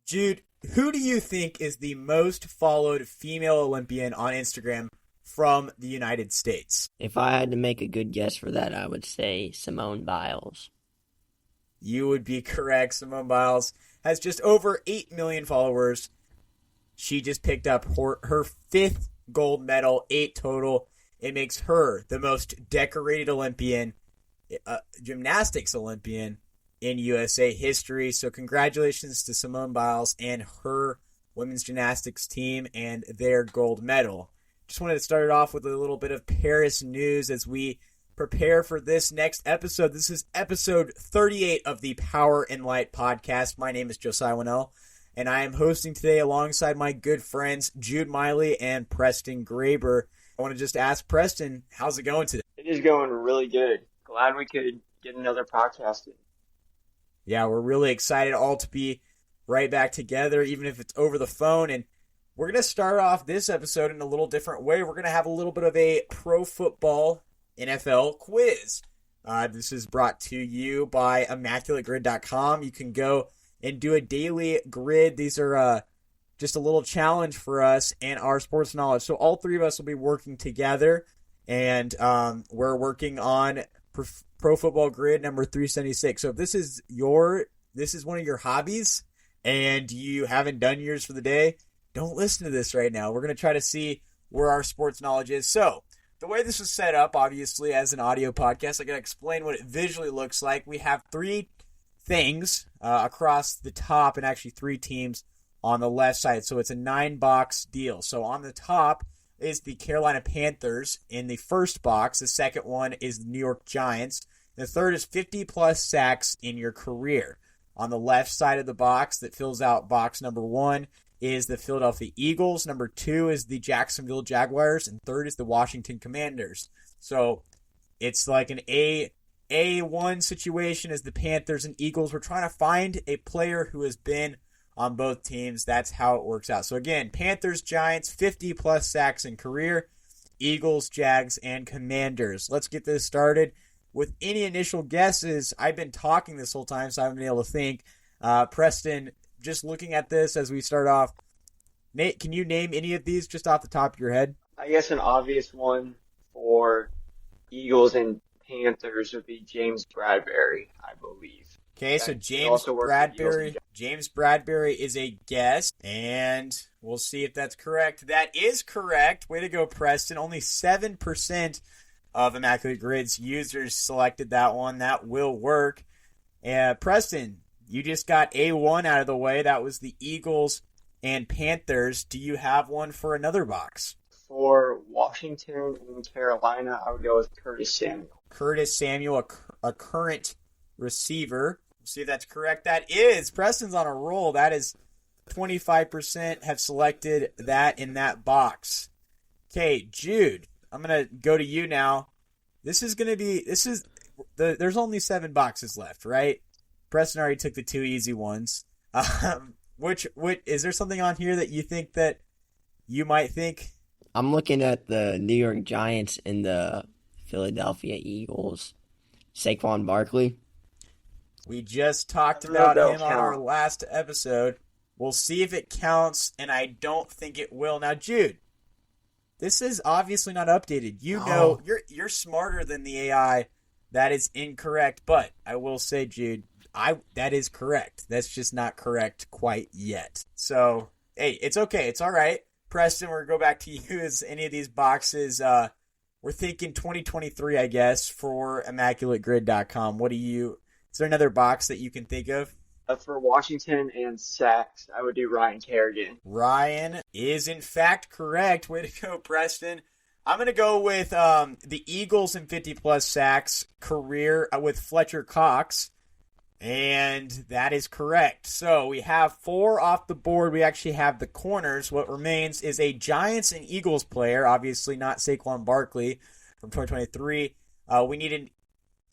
Jude, who do you think is the most followed female Olympian on Instagram from the United States? If I had to make a good guess for that, I would say Simone Biles. You would be correct. Simone Biles has just over 8 million followers. She just picked up her fifth gold medal, 8 total. It makes her the most decorated Olympian, gymnastics Olympian in USA history. So congratulations to Simone Biles and her women's gymnastics team and their gold medal. Just wanted to start it off with a little bit of Paris news as we prepare for this next episode. This is episode 38 of the Power and Light podcast. My name is Josiah Winnell, and I am hosting today alongside my good friends Jude Miley and Preston Graber. I want to just ask Preston, how's it going today? It is going really good. Glad we could get another podcast in. Yeah, we're really excited all to be right back together, even if it's over the phone. And we're going to start off this episode in a little different way. We're going to have a little bit of a pro football NFL quiz. This is brought to you by ImmaculateGrid.com. You can go and do a daily grid. These are just a little challenge for us and our sports knowledge. So all three of us will be working together, and we're working on Pro Football Grid number 376. So if this is one of your hobbies and you haven't done yours for the day, don't listen to this right now. We're going to try to see where our sports knowledge is. So the way this was set up, obviously, as an audio podcast, I got to explain what it visually looks like. We have three things across the top and actually three teams on the left side. So it's a 9-box deal. So on the top is the Carolina Panthers in the first box. The second one is the New York Giants. The third is 50-plus sacks in your career. On the left side of the box that fills out box number 1 is the Philadelphia Eagles. Number 2 is the Jacksonville Jaguars. And third is the Washington Commanders. So it's like an A1 situation as the Panthers and Eagles. We're trying to find a player who has been on both teams. That's how it works out. So again, Panthers, Giants, 50-plus sacks in career. Eagles, Jags, and Commanders. Let's get this started. With any initial guesses, I've been talking this whole time, so I haven't been able to think. Preston, just looking at this as we start off, Nate, can you name any of these just off the top of your head? I guess an obvious one for Eagles and Panthers would be James Bradbury, I believe. Okay, so James Bradbury is a guess, and we'll see if that's correct. That is correct. Way to go, Preston. Only 7% of Immaculate Grid's users selected that one. That will work. Preston, you just got A1 out of the way. That was the Eagles and Panthers. Do you have one for another box? For Washington and Carolina, I would go with Curtis Samuel. Curtis Samuel, a current receiver. We'll see if that's correct. That is. Preston's on a roll. That is 25% have selected that in that box. Okay, Jude, I'm going to go to you now. There's only 7 boxes left, right? Preston already took the 2 easy ones. Which is there something on here that you think that you might think? I'm looking at the New York Giants and the Philadelphia Eagles. Saquon Barkley. We just talked about him on our last episode. We'll see if it counts, and I don't think it will. Now, Jude, this is obviously not updated. You know, you're smarter than the AI. That is incorrect, but I will say, Jude, that is correct. That's just not correct quite yet. So, hey, it's okay. It's all right. Preston, we're going to go back to you as any of these boxes. We're thinking 2023, I guess, for ImmaculateGrid.com. Is there another box that you can think of? For Washington and sacks, I would do Ryan Kerrigan. Ryan is, in fact, correct. Way to go, Preston. I'm going to go with the Eagles and 50-plus sacks career with Fletcher Cox, and that is correct. So we have 4 off the board. We actually have the corners. What remains is a Giants and Eagles player, obviously not Saquon Barkley from 2023. We need a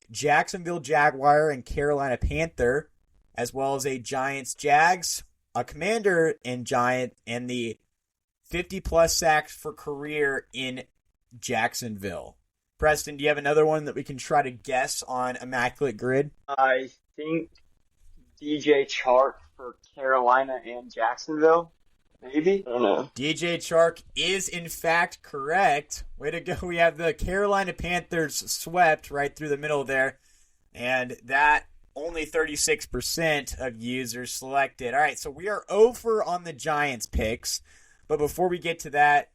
Jacksonville Jaguar and Carolina Panther, as well as a Giants-Jags, a Commander and Giant, and the 50-plus sacks for career in Jacksonville. Preston, do you have another one that we can try to guess on Immaculate Grid? I think DJ Chark for Carolina and Jacksonville. Maybe? I don't know. DJ Chark is in fact correct. Way to go. We have the Carolina Panthers swept right through the middle there. And that only 36% of users selected. All right, so we are over on the Giants picks. But before we get to that,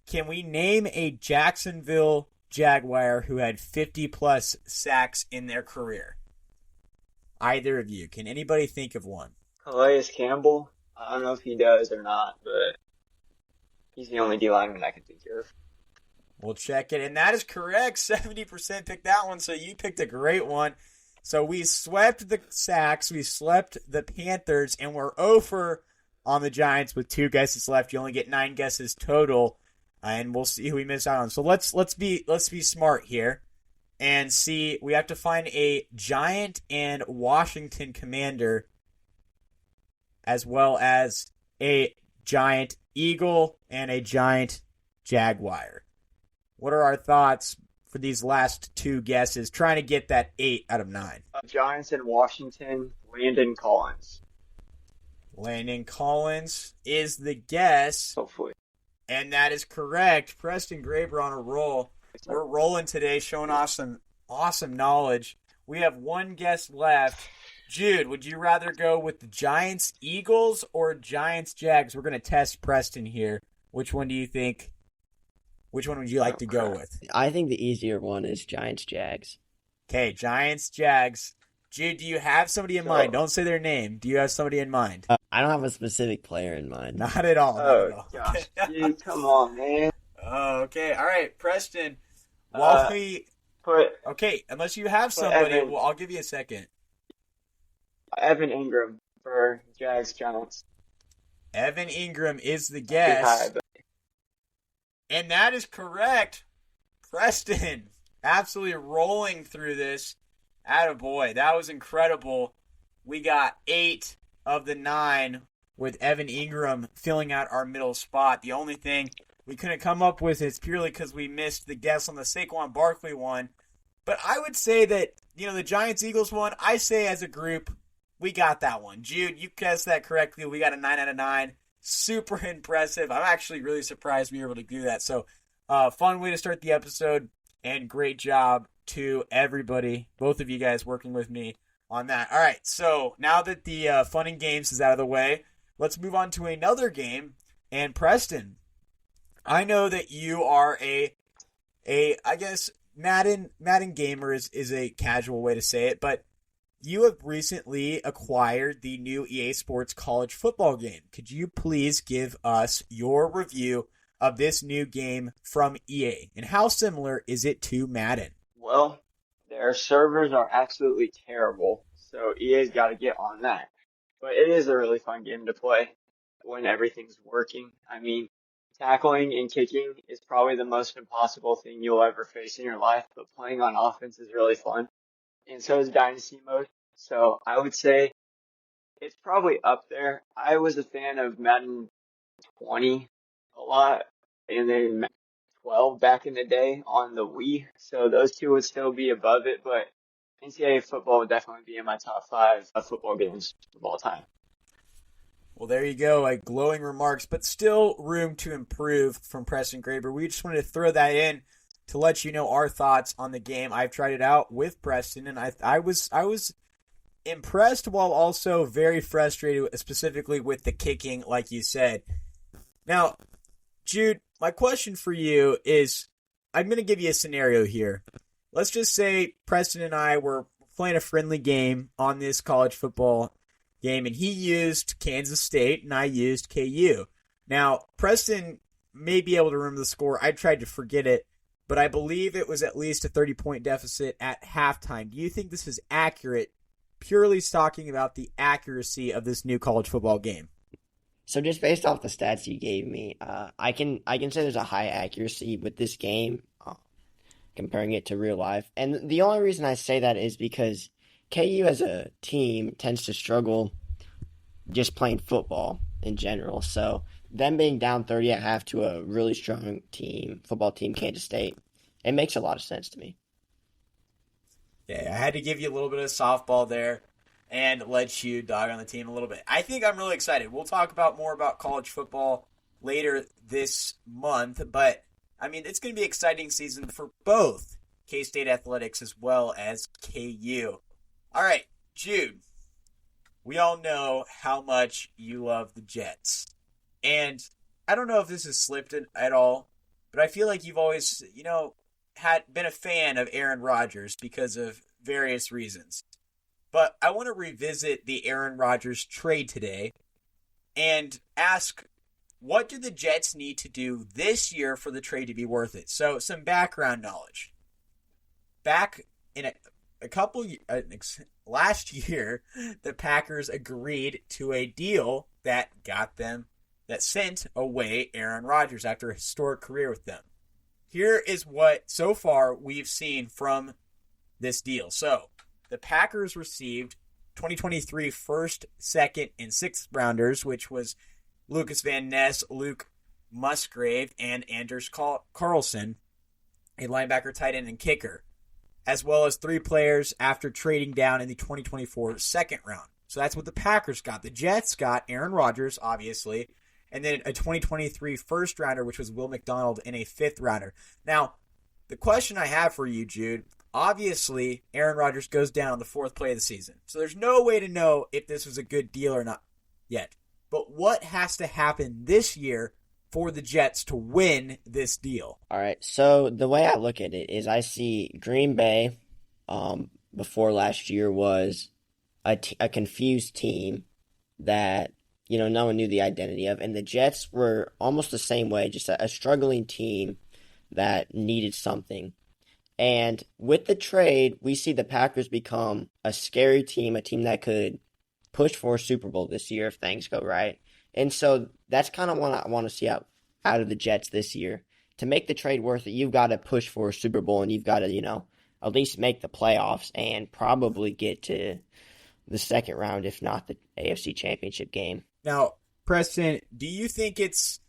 can we name a Jacksonville Jaguar who had 50-plus sacks in their career? Either of you. Can anybody think of one? Calais Campbell. I don't know if he does or not, but he's the only D lineman I can think of. We'll check it. And that is correct. 70% picked that one, so you picked a great one. So we swept the sacks, we swept the Panthers, and we're over on the Giants with 2 guesses left. You only get 9 guesses total, and we'll see who we miss out on. So let's be smart here and see. We have to find a Giant and Washington Commander, as well as a Giant Eagle and a Giant Jaguar. What are our thoughts for these last 2 guesses, trying to get that 8 out of 9? Giants in Washington, Landon Collins. Landon Collins is the guess. Hopefully. And that is correct. Preston Graber on a roll. We're rolling today, showing off some awesome knowledge. We have 1 guess left. Jude, would you rather go with the Giants Eagles or Giants Jags? We're going to test Preston here. Which one do you think? Which one would you like to go with? I think the easier one is Giants Jags. Okay, Giants Jags. Jude, do you have somebody in mind? Don't say their name. Do you have somebody in mind? I don't have a specific player in mind. Not at all. Oh, gosh. Dude, come on, man. Oh, okay. All right, Preston. Okay, unless you have somebody, I'll give you a second. Evan Ingram for Jags Giants. Evan Ingram is the guess. And that is correct. Preston, absolutely rolling through this. Attaboy. That was incredible. We got 8 of the 9 with Evan Ingram filling out our middle spot. The only thing we couldn't come up with is purely because we missed the guess on the Saquon Barkley one. But I would say that, the Giants-Eagles one, I say as a group, we got that one. Jude, you guessed that correctly. We got a 9 out of 9. Super impressive. I'm actually really surprised we were able to do that. So, fun way to start the episode, and great job to everybody, both of you guys working with me on that. All right, so now that the fun and games is out of the way, let's move on to another game. And Preston, I know that you are I guess Madden gamer is a casual way to say it, but you have recently acquired the new EA Sports college football game. Could you please give us your review of this new game from EA, and how similar is it to Madden? Well, their servers are absolutely terrible, so EA's got to get on that. But it is a really fun game to play when everything's working. I mean, tackling and kicking is probably the most impossible thing you'll ever face in your life, but playing on offense is really fun. And so is Dynasty Mode. So I would say it's probably up there. I was a fan of Madden 20 a lot, and then Madden 12 back in the day on the Wii. So those two would still be above it, but NCAA football would definitely be in my top 5 football games of all time. Well, there you go, like glowing remarks, but still room to improve from Preston Graber. We just wanted to throw that in to let you know our thoughts on the game. I've tried it out with Preston, and I was impressed while also very frustrated, specifically with the kicking, like you said. Now, Jude, my question for you is, I'm going to give you a scenario here. Let's just say Preston and I were playing a friendly game on this college football game, and he used Kansas State and I used KU. Now, Preston may be able to remember the score. I tried to forget it, but I believe it was at least a 30-point deficit at halftime. Do you think this is accurate, purely talking about the accuracy of this new college football game? So just based off the stats you gave me, I can say there's a high accuracy with this game, comparing it to real life. And the only reason I say that is because KU as a team tends to struggle just playing football in general. So them being down 30 at half to a really strong football team, Kansas State, it makes a lot of sense to me. Yeah, I had to give you a little bit of softball there. and let you dog on the team a little bit. I think I'm really excited. We'll talk about more about college football later this month, but I mean, it's going to be an exciting season for both K-State Athletics as well as KU. All right, Jude, we all know how much you love the Jets. And I don't know if this has slipped at all, but I feel like you've always, been a fan of Aaron Rodgers because of various reasons. But I want to revisit the Aaron Rodgers trade today and ask, what do the Jets need to do this year for the trade to be worth it? So, some background knowledge. Back in last year, the Packers agreed to a deal that sent away Aaron Rodgers after a historic career with them. Here is what, so far, we've seen from this deal. So, the Packers received 2023 first, second, and sixth rounders, which was Lucas Van Ness, Luke Musgrave, and Anders Carlson, a linebacker, tight end, and kicker, as well as 3 players after trading down in the 2024 second round. So that's what the Packers got. The Jets got Aaron Rodgers, obviously, and then a 2023 first rounder, which was Will McDonald, and a fifth rounder. Now, the question I have for you, Jude, obviously, Aaron Rodgers goes down on the 4th play of the season. So there's no way to know if this was a good deal or not yet. But what has to happen this year for the Jets to win this deal? All right, so the way I look at it is I see Green Bay before last year was a confused team that no one knew the identity of, and the Jets were almost the same way, just a struggling team that needed something. And with the trade, we see the Packers become a scary team, a team that could push for a Super Bowl this year if things go right. And so that's kind of what I want to see out of the Jets this year. To make the trade worth it, you've got to push for a Super Bowl, and you've got to, at least make the playoffs and probably get to the second round, if not the AFC Championship game. Now, Preston, do you think it's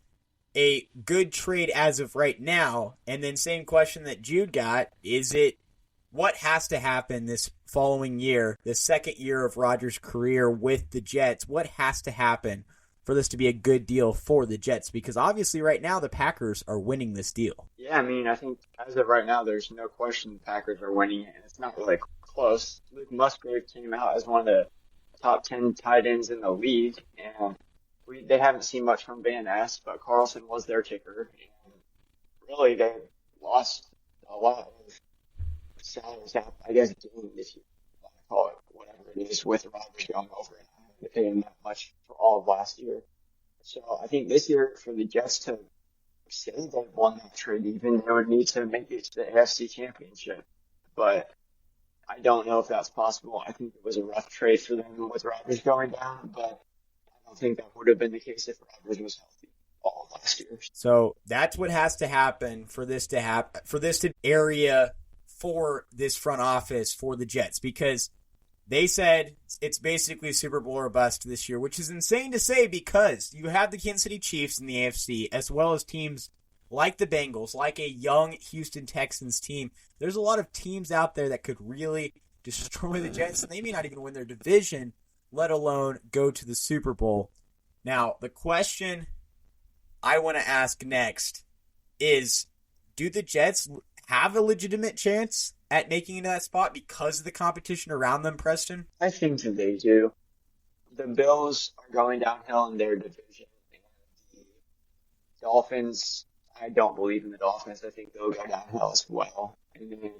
a good trade as of right now? And then same question that Jude got, what has to happen this following year, the second year of Rodgers' career with the Jets? What has to happen for this to be a good deal for the Jets? Because obviously right now the Packers are winning this deal. Yeah, I mean, I think as of right now, there's no question the Packers are winning it, and it's not really close. Luke Musgrave came out as one of the top 10 tight ends in the league, and they haven't seen much from Van Ness, but Carlson was their kicker. And really, they lost a lot of salary cap, I guess, gained, if you want to call it whatever it is, with Rodgers going over it. They paid him that much for all of last year. So I think this year, for the Jets to say they've won that trade, even they would need to make it to the AFC Championship. But I don't know if that's possible. I think it was a rough trade for them with Rodgers going down, but I don't think that would have been the case if Rodgers was healthy all of last year. So that's what has to happen for this to area for this front office for the Jets, because they said it's basically Super Bowl or bust this year, which is insane to say because you have the Kansas City Chiefs in the AFC, as well as teams like the Bengals, like a young Houston Texans team. There's a lot of teams out there that could really destroy the Jets, and they may not even win their division, let alone go to the Super Bowl. Now, the question I want to ask next is, do the Jets have a legitimate chance at making it to that spot because of the competition around them, Preston? I think that they do. The Bills are going downhill in their division. And the Dolphins, I don't believe in the Dolphins. I think they'll go downhill as well. And then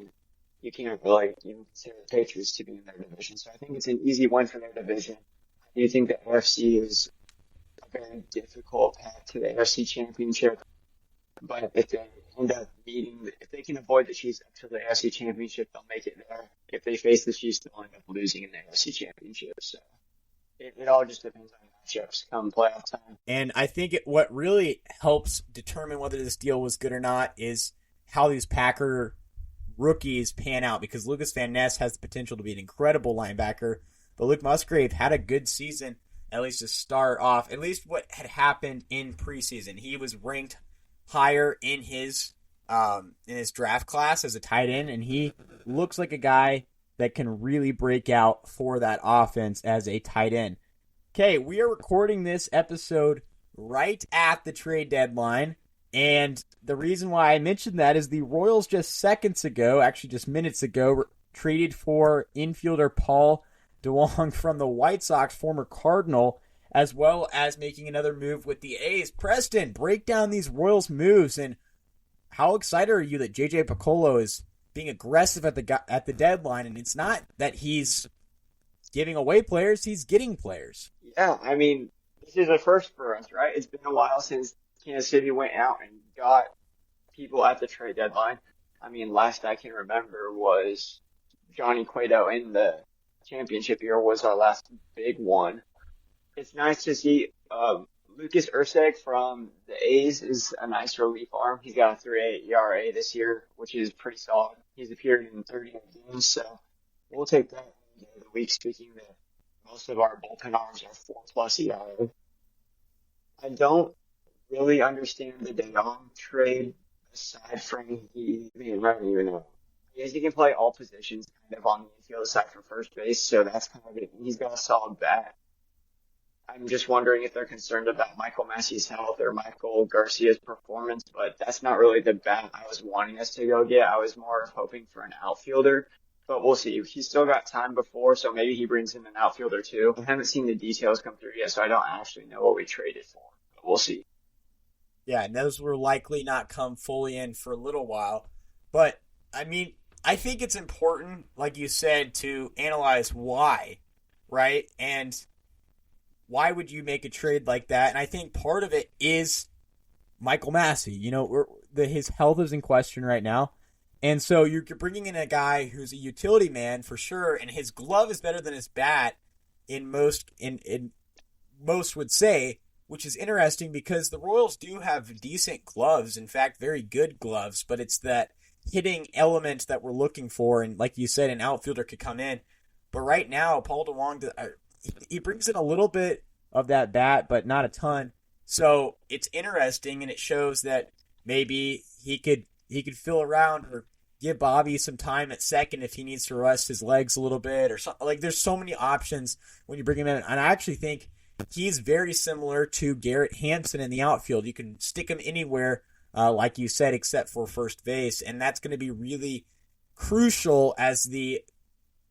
you can't really consider the Patriots to be in their division. So I think it's an easy win for their division. I do think the AFC is a very difficult path to the AFC Championship. But if they end up if they can avoid the Chiefs up to the AFC Championship, they'll make it there. If they face the Chiefs, they'll end up losing in the AFC Championship. So it all just depends on matchups come playoff time. And I think what really helps determine whether this deal was good or not is how these Packer rookies pan out, because Lucas Van Ness has the potential to be an incredible linebacker, but Luke Musgrave had a good season, at least to start off, at least what had happened in preseason. He was ranked higher in his draft class as a tight end, and he looks like a guy that can really break out for that offense as a tight end. Okay, we are recording this episode right at the trade deadline, and the reason why I mentioned that is the Royals just minutes ago, traded for infielder Paul DeWong from the White Sox, former Cardinal, as well as making another move with the A's. Preston, break down these Royals moves, and how excited are you that J.J. Piccolo is being aggressive at the deadline, and it's not that he's giving away players, he's getting players. Yeah, I mean, this is a first for us, right? It's been a while since Kansas City went out and got people at the trade deadline. I mean, last I can remember was Johnny Cueto in the championship year was our last big one. It's nice to see Lucas Erceg from the A's is a nice relief arm. He's got a 3.8 ERA this year, which is pretty solid. He's appeared in 38 games, so we'll take that any day of the week, speaking that most of our bullpen arms are 4+ ERA. I don't really understand the De Jong trade aside from I don't even know. I guess he can play all positions kind of on the infield aside from first base, so that's kind of it. He's got a solid bat. I'm just wondering if they're concerned about Michael Massey's health or Michael Garcia's performance, but that's not really the bat I was wanting us to go get. I was more hoping for an outfielder, but we'll see. He's still got time before, so maybe he brings in an outfielder too. I haven't seen the details come through yet, so I don't actually know what we traded for, but we'll see. Yeah, and those will likely not come fully in for a little while. But, I mean, I think it's important, like you said, to analyze why, right? And why would you make a trade like that? And I think part of it is Michael Massey. You know, his health is in question right now. And so you're bringing in a guy who's a utility man for sure, and his glove is better than his bat in most would say, which is interesting because the Royals do have decent gloves, in fact, very good gloves, but it's that hitting element that we're looking for, and like you said, an outfielder could come in. But right now, Paul DeWong, he brings in a little bit of that bat, but not a ton. So it's interesting, and it shows that maybe he could fill around or give Bobby some time at second if he needs to rest his legs a little bit or something. Like, there's so many options when you bring him in, and I actually think he's very similar to Garrett Hampson in the outfield. You can stick him anywhere, like you said, except for first base, and that's going to be really crucial as the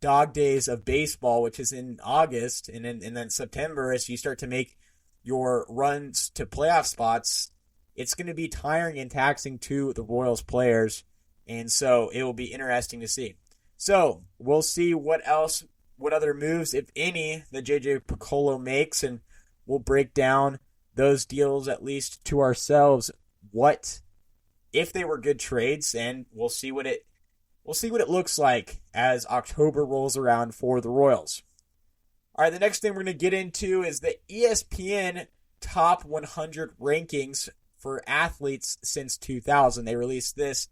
dog days of baseball, which is in August and then September, as you start to make your runs to playoff spots. It's going to be tiring and taxing to the Royals players, and so it will be interesting to see. So we'll see what other moves, if any, that J.J. Piccolo makes, and we'll break down those deals at least to ourselves. What if they were good trades, and we'll see what it looks like as October rolls around for the Royals. All right, the next thing we're going to get into is the ESPN Top 100 rankings for athletes since 2000. They released this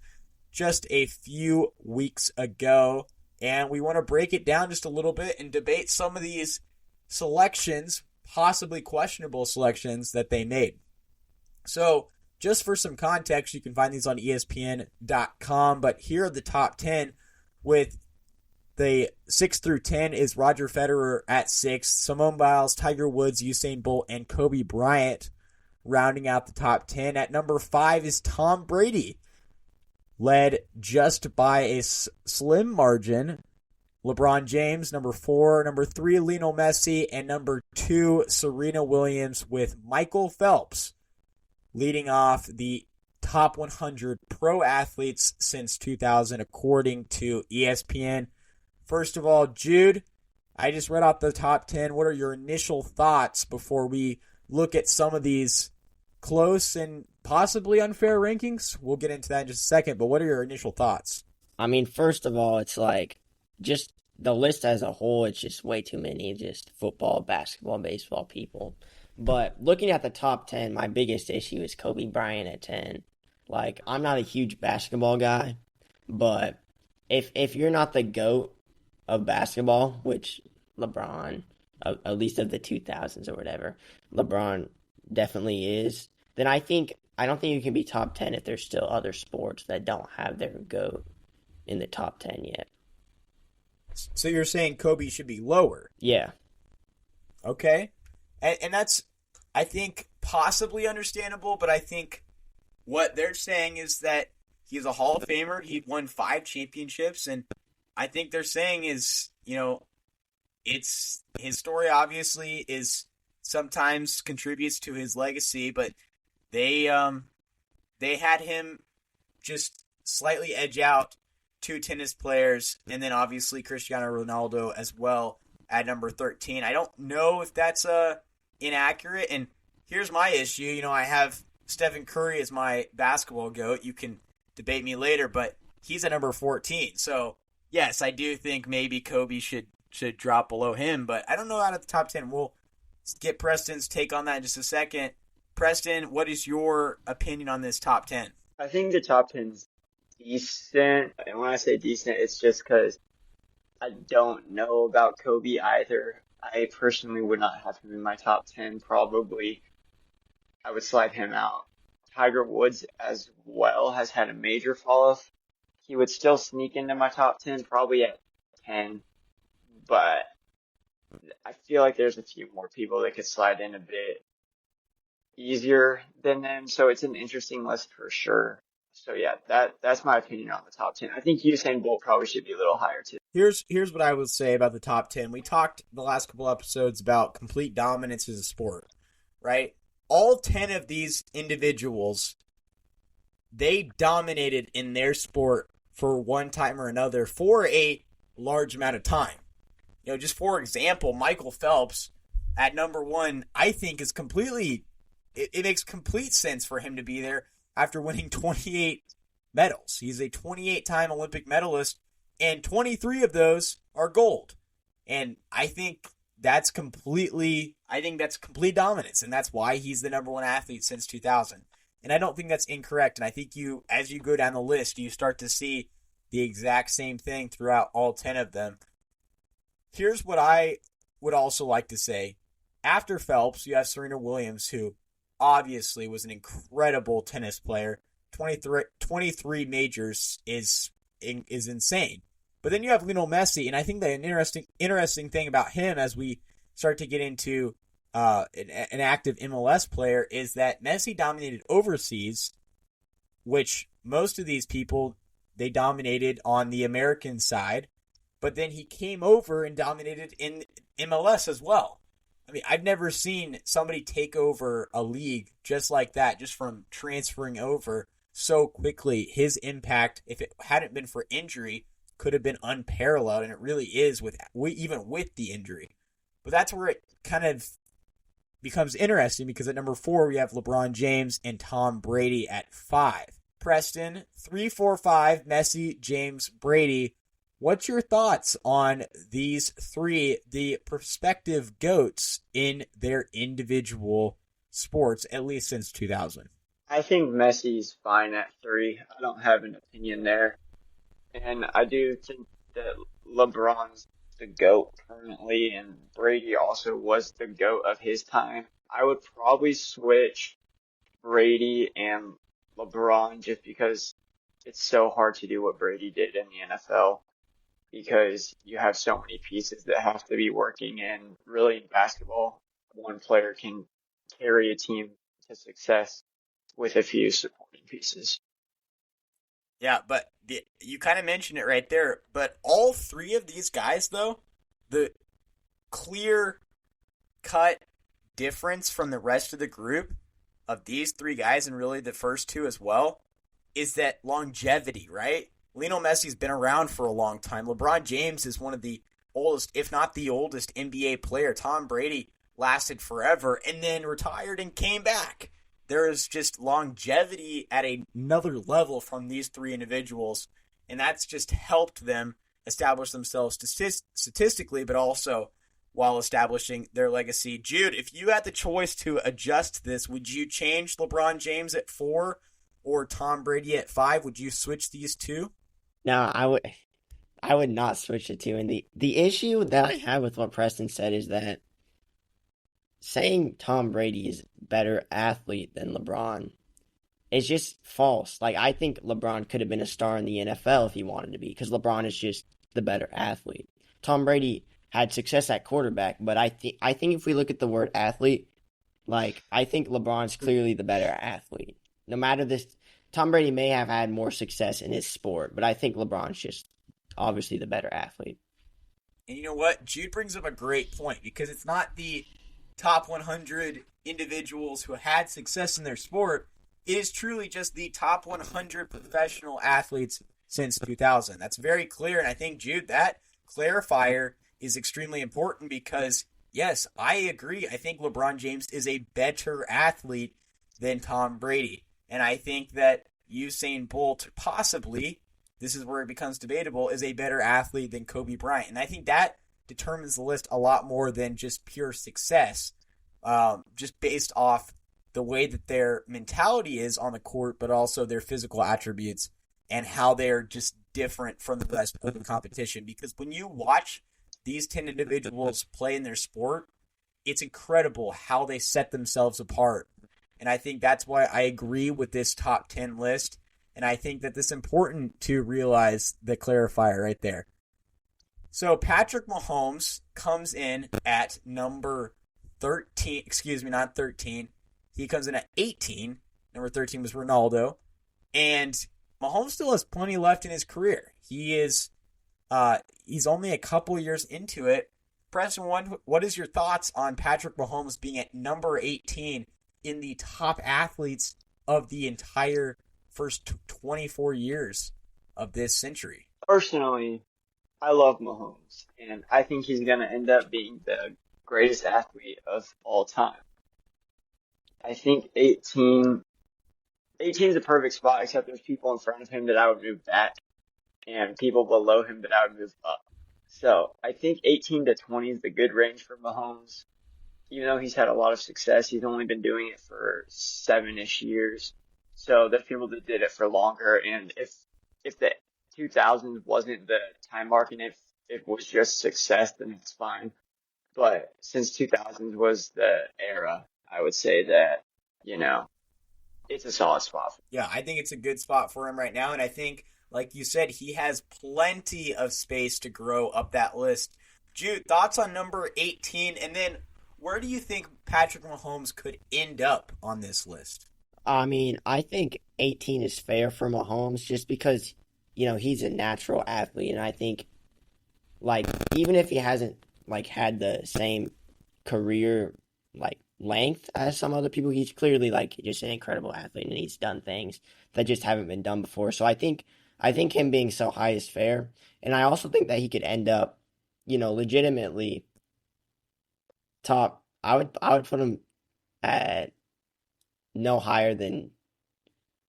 just a few weeks ago, and we want to break it down just a little bit and debate some of these selections, possibly questionable selections that they made. So, just for some context, you can find these on ESPN.com, but here are the top 10 with the 6 through 10 is Roger Federer at 6, Simone Biles, Tiger Woods, Usain Bolt, and Kobe Bryant rounding out the top 10. At number 5 is Tom Brady, led just by a slim margin. LeBron James, number 4. Number 3, Lionel Messi, and number 2, Serena Williams, with Michael Phelps leading off the top 100 pro athletes since 2000, according to ESPN. First of all, Jude, I just read off the top 10. What are your initial thoughts before we look at some of these close and possibly unfair rankings? We'll get into that in just a second, but what are your initial thoughts? I mean, first of all, it's like just the list as a whole, it's just way too many just football, basketball, baseball people. But looking at the top 10, my biggest issue is Kobe Bryant at 10. Like, I'm not a huge basketball guy, but if you're not the GOAT of basketball, which LeBron, at least of the 2000s or whatever, LeBron definitely is, then I don't think you can be top 10 if there's still other sports that don't have their GOAT in the top 10 yet. So you're saying Kobe should be lower? Yeah. Okay, and that's, I think, possibly understandable. But I think what they're saying is that he's a Hall of Famer. He won 5 championships, and I think they're saying is, it's his story obviously is sometimes contributes to his legacy, but they had him just slightly edge out 2 tennis players, and then obviously Cristiano Ronaldo as well at number 13. I don't know if that's inaccurate, and here's my issue. I have Stephen Curry as my basketball GOAT. You can debate me later, but he's at number 14. So, yes, I do think maybe Kobe should drop below him, but I don't know out of the top 10. We'll get Preston's take on that in just a second. Preston, what is your opinion on this top 10? I think the top 10's decent. And when I say decent, it's just because I don't know about Kobe either. I personally would not have him in my top 10. Probably I would slide him out. Tiger Woods as well has had a major fall off. He would still sneak into my top 10, probably at 10. But I feel like there's a few more people that could slide in a bit easier than them. So it's an interesting list for sure. So yeah, that's my opinion on the top 10. I think Usain Bolt probably should be a little higher too. Here's what I would say about the top 10. We talked the last couple episodes about complete dominance as a sport, right? All 10 of these individuals, they dominated in their sport for one time or another for a large amount of time. Just for example, Michael Phelps at number 1, I think is completely, it makes complete sense for him to be there after winning 28 medals. He's a 28-time Olympic medalist, and 23 of those are gold. And I think that's complete dominance, and that's why he's the number 1 athlete since 2000. And I don't think that's incorrect. And I think as you go down the list, you start to see the exact same thing throughout all 10 of them. Here's what I would also like to say. After Phelps, you have Serena Williams, who obviously was an incredible tennis player. 23 majors is insane. But then you have Lionel Messi, and I think that an interesting thing about him as we start to get into an active MLS player is that Messi dominated overseas, which most of these people, they dominated on the American side, but then he came over and dominated in MLS as well. I mean, I've never seen somebody take over a league just like that, just from transferring over so quickly. His impact, if it hadn't been for injury, could have been unparalleled, and it really is even with the injury. But that's where it kind of becomes interesting, because at number 4, we have LeBron James and Tom Brady at 5. Preston, 3, 4, 5, Messi, James, Brady. What's your thoughts on these 3, the prospective GOATs in their individual sports, at least since 2000? I think Messi's fine at 3. I don't have an opinion there. And I do think that LeBron's the GOAT currently, and Brady also was the GOAT of his time. I would probably switch Brady and LeBron just because it's so hard to do what Brady did in the NFL, because you have so many pieces that have to be working, and really in basketball, one player can carry a team to success with a few supporting pieces. Yeah, but you kind of mentioned it right there. But all 3 of these guys, though, the clear-cut difference from the rest of the group of these 3 guys, and really the first 2 as well, is that longevity, right? Lionel Messi's been around for a long time. LeBron James is one of the oldest, if not the oldest, NBA player. Tom Brady lasted forever and then retired and came back. There is just longevity at another level from these 3 individuals, and that's just helped them establish themselves statistically, but also while establishing their legacy. Jude, if you had the choice to adjust this, would you change LeBron James at 4 or Tom Brady at 5? Would you switch these 2? No, I would not switch the 2. And the issue that I have with what Preston said is that saying Tom Brady is a better athlete than LeBron is just false. Like, I think LeBron could have been a star in the NFL if he wanted to be, because LeBron is just the better athlete. Tom Brady had success at quarterback, but I think if we look at the word athlete, like I think LeBron's clearly the better athlete. No matter this, Tom Brady may have had more success in his sport, but I think LeBron's just obviously the better athlete. And you know what? Jude brings up a great point because it's not the top 100 individuals who had success in their sport. It is truly just the top 100 professional athletes since 2000. That's very clear. And I think, Jude, that clarifier is extremely important because, yes, I agree. I think LeBron James is a better athlete than Tom Brady. And I think that Usain Bolt possibly, this is where it becomes debatable, is a better athlete than Kobe Bryant. And I think that determines the list a lot more than just pure success, just based off the way that their mentality is on the court, but also their physical attributes and how they're just different from the rest of the competition. Because when you watch these 10 individuals play in their sport, it's incredible how they set themselves apart. And I think that's why I agree with this top 10 list. And I think that it's important to realize the clarifier right there. So Patrick Mahomes comes in at number 13, not 13. He comes in at 18. Number 13 was Ronaldo. And Mahomes still has plenty left in his career. He's only a couple years into it. Preston, what is your thoughts on Patrick Mahomes being at number 18 in the top athletes of the entire first 24 years of this century? Personally, I love Mahomes, and I think he's going to end up being the greatest athlete of all time. I think 18 is a perfect spot, except there's people in front of him that I would move back and people below him that I would move up. So I think 18 to 20 is the good range for Mahomes. Even though he's had a lot of success, he's only been doing it for 7-ish years. So there's people that did it for longer. And if the 2000s wasn't the time mark and if it was just success, then it's fine. But since 2000s was the era, I would say that, it's a solid spot. Yeah, I think it's a good spot for him right now. And I think, like you said, he has plenty of space to grow up that list. Jude, thoughts on number 18? And then where do you think Patrick Mahomes could end up on this list? I mean, I think 18 is fair for Mahomes just because, he's a natural athlete. And I think, even if he hasn't, had the same career, length as some other people, he's clearly, just an incredible athlete. And he's done things that just haven't been done before. So I think him being so high is fair. And I also think that he could end up, legitimately top. I would put him at no higher than,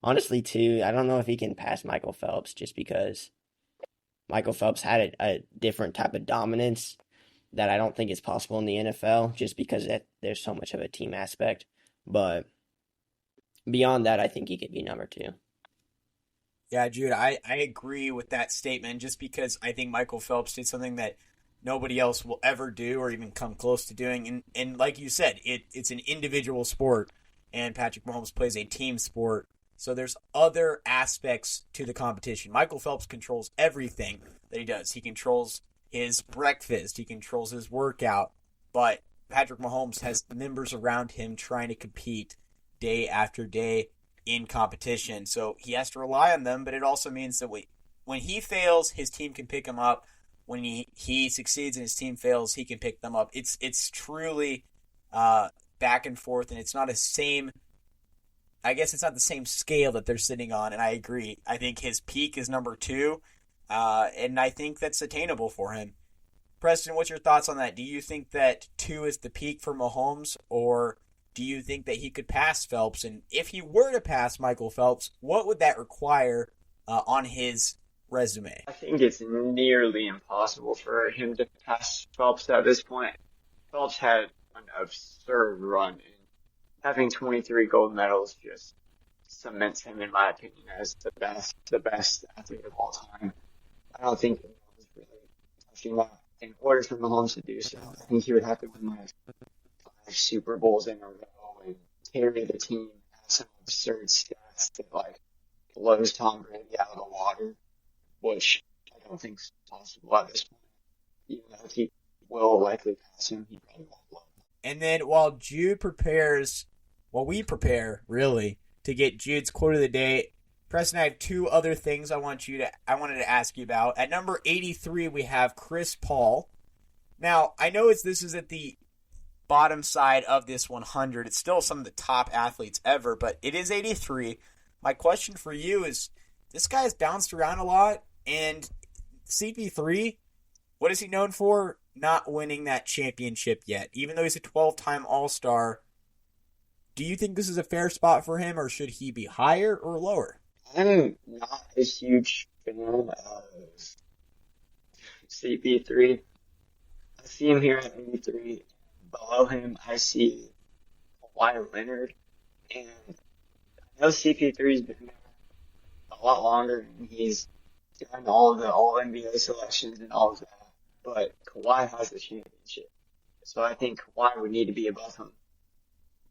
honestly, 2. I don't know if he can pass Michael Phelps just because Michael Phelps had a different type of dominance that I don't think is possible in the NFL just because there's so much of a team aspect. But beyond that, I think he could be number 2. Yeah, Jude, I agree with that statement just because I think Michael Phelps did something that nobody else will ever do or even come close to doing. And like you said, it's an individual sport, and Patrick Mahomes plays a team sport. So there's other aspects to the competition. Michael Phelps controls everything that he does. He controls his breakfast. He controls his workout. But Patrick Mahomes has members around him trying to compete day after day in competition. So he has to rely on them, but it also means that when he fails, his team can pick him up. When he succeeds and his team fails, he can pick them up. It's truly back and forth, and it's not the same scale that they're sitting on, and I agree. I think his peak is number 2, and I think that's attainable for him. Preston, what's your thoughts on that? Do you think that 2 is the peak for Mahomes, or do you think that he could pass Phelps? And if he were to pass Michael Phelps, what would that require on his resume? I think it's nearly impossible for him to pass Phelps at this point. Phelps had an absurd run, and having 23 gold medals just cements him, in my opinion, as the best athlete of all time. I don't think anyone was really touching that. In order for Mahomes to do so, I think he would have to win 5 Super Bowls in a row and carry the team, have some absurd stats that blows Tom Brady out of the water, which I don't think is possible at this point. even though he will likely pass him, he probably won't. And then while we prepare, really, to get Jude's quote of the day, Preston, I have two other things I wanted to ask you about. At number 83, we have Chris Paul. Now, I know this is at the bottom side of this 100. It's still some of the top athletes ever, but it is 83. My question for you is, this guy's bounced around a lot, and CP3, what is he known for? Not winning that championship yet. Even though he's a 12-time All-Star, do you think this is a fair spot for him, or should he be higher or lower? I'm not a huge fan of CP3. I see him here at 83. Below him, I see Kawhi Leonard. And I know CP3's been there a lot longer, and he's done all the All-NBA selections and all of that. But Kawhi has the championship. So I think Kawhi would need to be above him.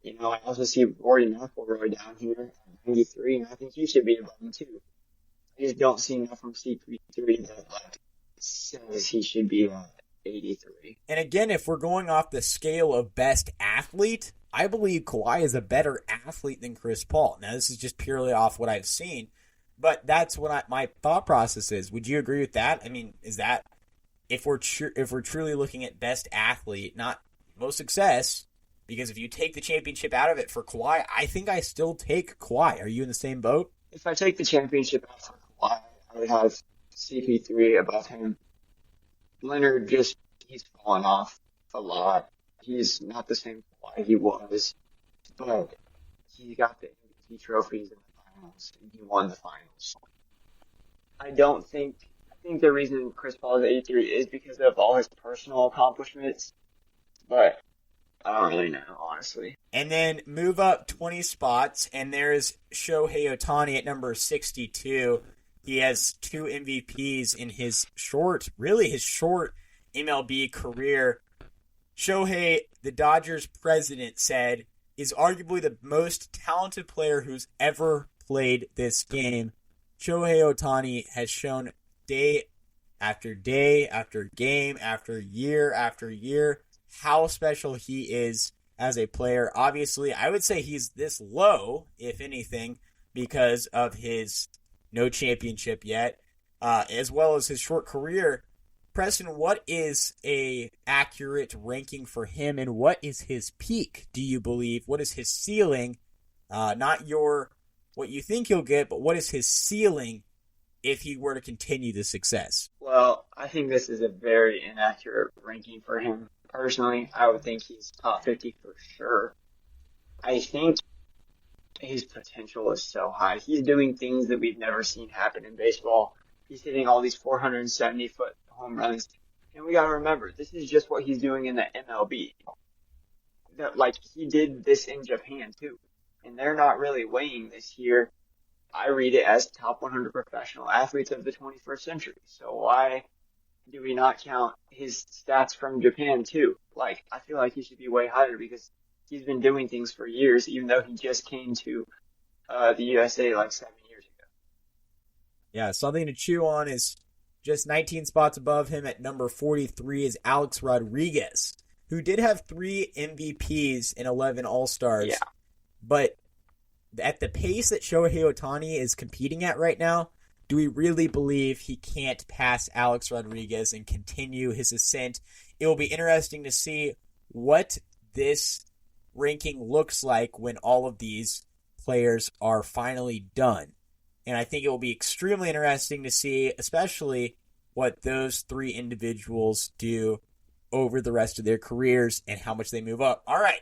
You know, I also see Rory McIlroy down here at 93, and I think he should be above him too. I just don't see enough from CP3 that says he should be at 83. And again, if we're going off the scale of best athlete, I believe Kawhi is a better athlete than Chris Paul. Now, this is just purely off what I've seen, but that's what my thought process is. Would you agree with that? I mean, is that if we're truly looking at best athlete, not most success? Because if you take the championship out of it for Kawhi, I think I still take Kawhi. Are you in the same boat? If I take the championship out for Kawhi, I would have CP3 above him. Leonard he's fallen off a lot. He's not the same Kawhi he was, but he got the MVP trophies in the finals, and he won the finals. I think the reason Chris Paul is 83 is because of all his personal accomplishments, but I don't really know, honestly. And then move up 20 spots, and there's Shohei Ohtani at number 62. He has 2 MVPs in his short MLB career. Shohei, the Dodgers president, said, is arguably the most talented player who's ever played this game. Shohei Ohtani has shown day after day, after game, after year, how special he is as a player. Obviously, I would say he's this low, if anything, because of his no championship yet, as well as his short career. Preston, what is a accurate ranking for him, and what is his peak, do you believe? What is his ceiling? Not what you think he'll get, but what is his ceiling if he were to continue the success? Well, I think this is a very inaccurate ranking for him. Personally, I would think he's top 50 for sure. I think his potential is so high. He's doing things that we've never seen happen in baseball. He's hitting all these 470-foot home runs. And we got to remember, this is just what he's doing in the MLB. He did this in Japan, too. And they're not really weighing this here. I read it as top 100 professional athletes of the 21st century. So why do we not count his stats from Japan too? I feel like he should be way higher because he's been doing things for years, even though he just came to the USA 7 years ago. Yeah, something to chew on is just 19 spots above him at number 43 is Alex Rodriguez, who did have 3 MVPs and 11 All-Stars. Yeah. But at the pace that Shohei Ohtani is competing at right now, do we really believe he can't pass Alex Rodriguez and continue his ascent? It will be interesting to see what this ranking looks like when all of these players are finally done. And I think it will be extremely interesting to see, especially what those 3 individuals do over the rest of their careers and how much they move up. All right.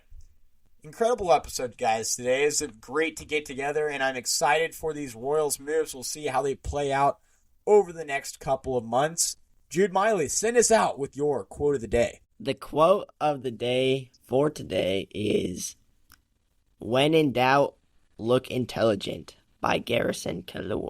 Incredible episode, guys, today. It's great to get together, and I'm excited for these Royals moves. We'll see how they play out over the next couple of months. Jude Miley, send us out with your quote of the day. The quote of the day for today is, "When in doubt, look intelligent," by Garrison Keillor.